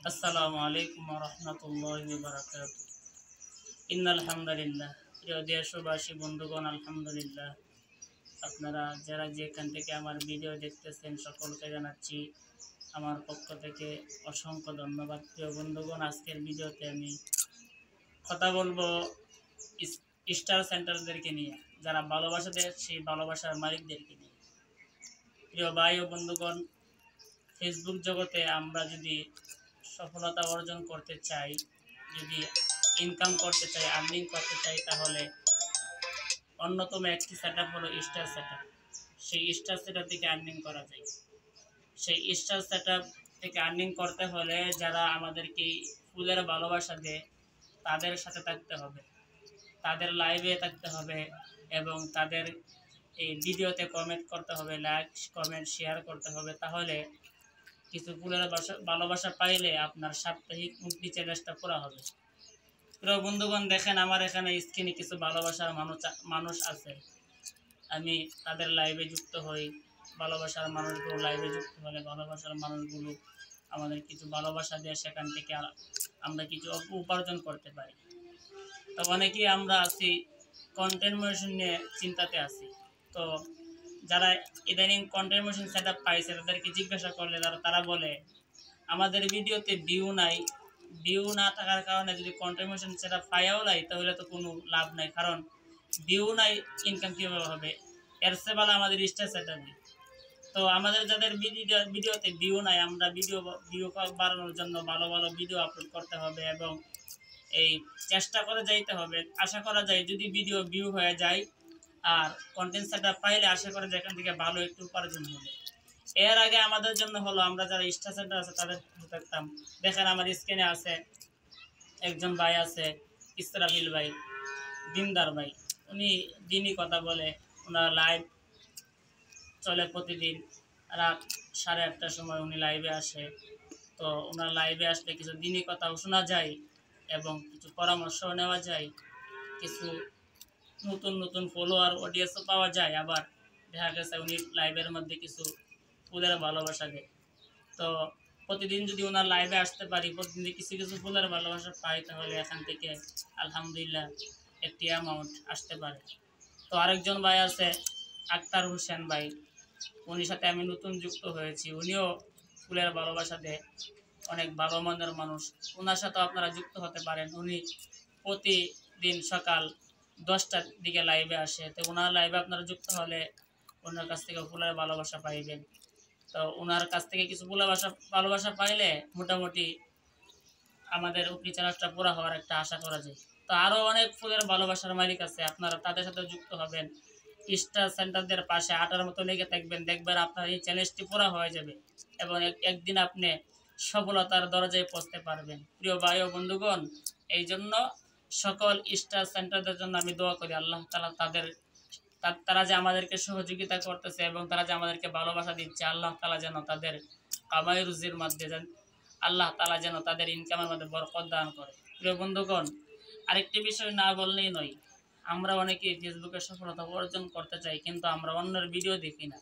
আসসালামু আলাইকুম ওয়া রাহমাতুল্লাহি ওয়া বারাকাতুহু। ইন্নাল হামদুলিল্লাহ। প্রিয় দেশবাসী বন্ধুগণ, আলহামদুলিল্লাহ। আপনারা যারা যেখান থেকে আমার ভিডিও দেখতেছেন সকলকে জানাচ্ছি আমার পক্ষ থেকে অসংখ্য ধন্যবাদ। প্রিয় বন্ধুগণ, আজকের ভিডিওতে আমি কথা বলবো স্টার সেন্টারদেরকে নিয়ে, যারা ভালোবাসা দেয় সেই ভালোবাসার মালিকদেরকে নিয়ে। প্রিয় ভাই ও বন্ধুগণ, ফেসবুক জগতে আমরা যদি সফলতা অর্জন করতে চাই, যদি ইনকাম করতে চাই, আর্নিং করতে চাই, তাহলে অন্যতম একটি সেট আপ হলো স্টার সেট আপ। সেই স্টার সেট আপ থেকে আর্নিং করা যায়। সেই স্টার সেট আপ থেকে আর্নিং করতে হলে যারা আমাদেরকে ফুলের ভালোবাসা দেয় তাদের সাথে থাকতে হবে, তাদের লাইভে থাকতে হবে এবং তাদের এই ভিডিওতে কমেন্ট করতে হবে, লাইক কমেন্ট শেয়ার করতে হবে। তাহলে কিছু ফুলের ভালোবাসা পাইলে আপনার সাপ্তাহিক মুক্তি চ্যালেঞ্জটা পুরা হবে। প্রিয় বন্ধুগণ, দেখেন আমার এখানে স্ক্রিনে কিছু ভালোবাসার মানুষ আছে। আমি তাদের লাইভে যুক্ত হই। ভালোবাসার মানুষগুলো লাইভে যুক্ত হলে ভালোবাসার মানুষগুলো আমাদের কিছু ভালোবাসা দিয়ে সেখান থেকে আমরা কিছু উপার্জন করতে পারি। তো অনেকেই আমরা আছি কন্টেন্ট মোশন নিয়ে চিন্তাতে আছি। তো যারা ইদানিং কন্টেন্ট মোশন সেট আপ পাইছে তাদেরকে জিজ্ঞাসা করলে তারা বলে আমাদের ভিডিওতে ভিউ নাই, ভিউ না থাকার কারণে যদি কন্টেন্ট মোশন সেট আপ পাইয়াও নাই তাহলে তো কোনো লাভ নাই, কারণ ভিউ নাই, ইনকাম কীভাবে হবে? এর চেয়ে ভালো আমাদের স্টার সেট আপ। তো আমাদের যাদের ভিডিওতে ভিউ নাই, আমরা ভিউ বাড়ানোর জন্য ভালো ভালো ভিডিও আপলোড করতে হবে এবং এই চেষ্টা করে যাইতে হবে। আশা করা যায় যদি ভিডিও ভিউ হয়ে যায় আর কন্টেন্ট সেট আপ পাইলে আশা করা যায় এখান থেকে ভালো একটু উপার্জন হবে। এর আগে আমাদের জন্য হলো আমরা যারা স্টার সেন্টার আছে তাদের দেখতাম। দেখেন আমার স্ক্রিনে আছে একজন ভাই আছে, ইসরাফিল ভাই, দিনদার ভাই। উনি দিনই কথা বলে, ওনার লাইভ চলে প্রতিদিন রাত 8:30টার সময় উনি লাইভে আসে। তো ওনার লাইভে আসলে কিছু দিনই কথাও শোনা যায় এবং কিছু পরামর্শও নেওয়া যায়, কিছু নতুন নতুন ফলোয়ার অডিয়েন্সও পাওয়া যায়। আবার দেখা গেছে উনি লাইভের মধ্যে কিছু ফুলের ভালোবাসা দেয়। তো প্রতিদিন যদি ওনার লাইভে আসতে পারি, প্রতিদিন কিছু কিছু ফুলের ভালোবাসা পাই, তাহলে এখান থেকে আলহামদুলিল্লাহ একটি অ্যামাউন্ট আসতে পারে। তো আরেকজন ভাই আছে আক্তার হোসেন ভাই, উনির সাথে আমি নতুন যুক্ত হয়েছি। উনিও ফুলের ভালোবাসা দেয়, অনেক ভালো মনের মানুষ। ওনার সাথেও আপনারা যুক্ত হতে পারেন। উনি প্রতিদিন সকাল 10টার দিকে লাইভে আসে। তো ওনার লাইভে আপনারা যুক্ত হলে ওনার কাছ থেকে ফুলের ভালোবাসা পাইবেন। তো ওনার কাছ থেকে কিছু ভালোবাসা পাইলে মোটামুটি আমাদের উপরি চ্যালেঞ্জটা পুরা হওয়ার একটা আশা করা যায়। তো আরও অনেক ফুলের ভালোবাসার মালিক আছে, আপনারা তাদের সাথে যুক্ত হবেন। স্টার সেন্টারদের পাশে 8টার মতো লেগে থাকবেন, দেখবেন আপনার এই চ্যালেঞ্জটি পুরা হয়ে যাবে এবং একদিন আপনি সফলতার দরজায় পৌঁছতে পারবেন। প্রিয় ভাই ও বন্ধুগণ, এই জন্য সকল স্টার সেন্টারদের জন্য আমি দোয়া করি আল্লাহ তাআলা তারা যে আমাদেরকে সহযোগিতা করতেছে এবং তারা যে আমাদেরকে ভালোবাসা দিচ্ছে, আল্লাহ তাআলা যেন তাদের কামাই রুজির মধ্যে আল্লাহ তাআলা যেন তাদের ইনকামের মধ্যে বরকত দান করে। প্রিয় বন্ধুগণ, আরেকটি বিষয় না বললেই নয়, আমরা অনেকেই ফেসবুকে সফলতা অর্জন করতে চাই, কিন্তু আমরা অন্যের ভিডিও দেখি না।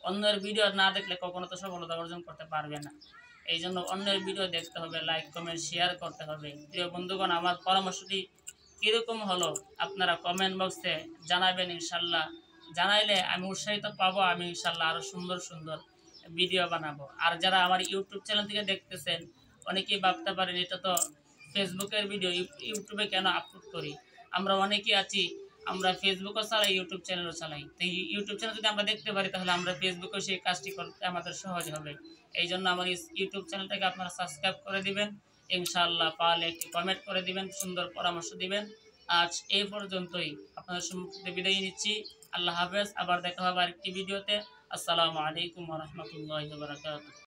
অন্যের ভিডিও না দেখলে কখনো তো সফলতা অর্জন করতে পারবে না। এই জন্য অন্যের ভিডিও দেখতে হবে, লাইক কমেন্ট শেয়ার করতে হবে। প্রিয় বন্ধুগণ, আমার পরামর্শটি কীরকম হলো আপনারা কমেন্ট বক্সে জানাবেন ইনশাল্লাহ। জানাইলে আমি উৎসাহিত পাবো, আমি ইনশাল্লাহ আরও সুন্দর সুন্দর ভিডিও বানাবো। আর যারা আমার ইউটিউব চ্যানেল থেকে দেখতেছেন, অনেকেই ভাবতে পারেন এটা তো ফেসবুকের ভিডিও, ইউটিউবে কেন আপলোড করি? আমরা অনেকেই আছি, আমরা ফেসবুকও চালাই, ইউটিউব চ্যানেলও চালাই। তো ইউটিউব চ্যানেল যদি আমরা দেখতে পারি তাহলে আমরা ফেসবুকেও সেই কাজটি করতে আমাদের সহজ হবে। এই জন্য আমার ইউটিউব চ্যানেলটাকে আপনারা সাবস্ক্রাইব করে দিবেন ইনশাআল্লাহ। পারলে একটি কমেন্ট করে দিবেন, সুন্দর পরামর্শ দিবেন। আজ এই পর্যন্তই, আপনাদের সম্মুখে বিদায় নিচ্ছি। আল্লাহ হাফেজ। আবার দেখা হবে আরেকটি ভিডিওতে। আসসালামু আলাইকুম ওয়া রাহমাতুল্লাহি ওয়া বারাকাতুহু।